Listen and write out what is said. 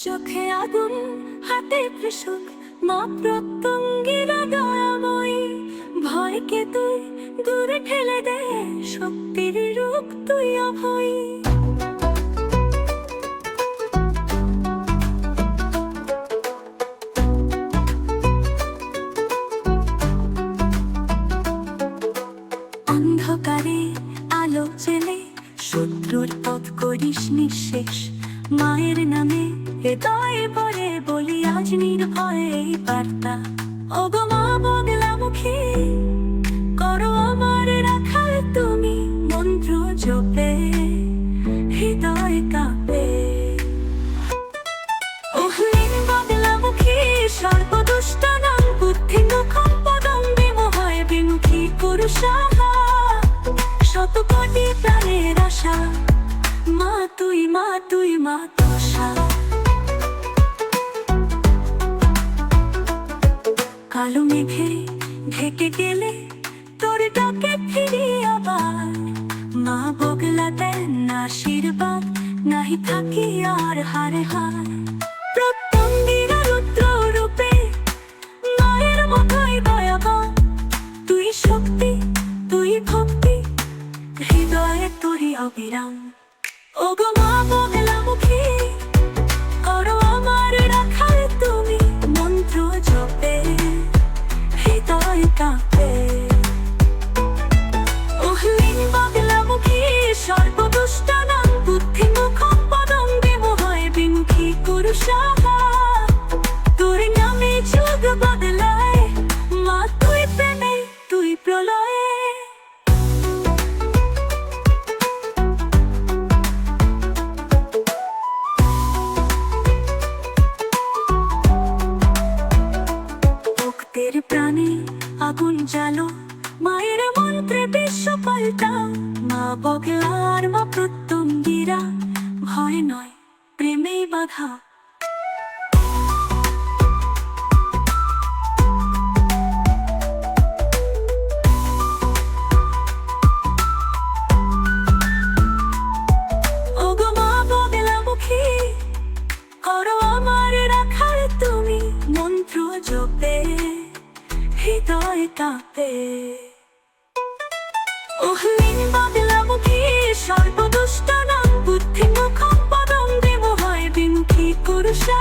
চোখে আগুন হাতে ত্রিশূল মা প্রত্যঙ্গিরা দয়াময়ী ভয়কে তুই দূরে ঠেলে দে শক্তির রূপ তুই অভয় অন্ধকারে আলো জেলে শত্রুর পথ করিস নিঃশেষ মায়ের নামে হৃদয় ভরে বলি আজ নির্ভয়ে এই বার্তা ওগো মা বগলামুখী করো আমার রাখাল তুমি মন্ত্র জপে হৃদয় কাঁপে ওহলিন বগলামুখী সর্বদুষ্ট নাম বুদ্ধি নখম পদম বিমোহয় বিমুখী পুরুষাহা শত কোটি প্রাণের আশা মা তুই মা দশা কালো মেঘে ঢেকে গেলে তোর ডাকে ফিরি আবার মা বগলা দেন আশীর্বাদ নাহি থাকি আর হারে হার প্রত্যঙ্গিরা রুদ্র রূপে মায়ের মতোই দয়াবান তুই শক্তি তুই ভক্তি হৃদয়ে তোরই অবিরাম ওগো মা বগলামুখী করো আমার রাখাল তুমি মন্ত্র জপে হৃদয় কাঁপে ওহলিন বগলামুখী সর্বদুষ্ট নাম বুদ্ধি মুখম পদম বিমোহয় বিমুখী পুরুষাহা তোর নামে যুগ বদলায় মা তুই প্রেমে তুই প্রলয়ে প্রাণে আগুন জ্বালো মায়ের মন্ত্রে বিশ্ব পাল্টাও মা বগলার মা প্রত্যঙ্গিরা ভয় নয় প্রেমেই বাধা ওগো মা বগলামুখী করো আমার রাখাল তুমি মন্ত্র জপে হৃদয় কাঁপে ওহলিন বগলামুখী সর্বদুষ্ট নাম বুদ্ধি মুখম পদম বিমোহয় বিমুখী পুরুষা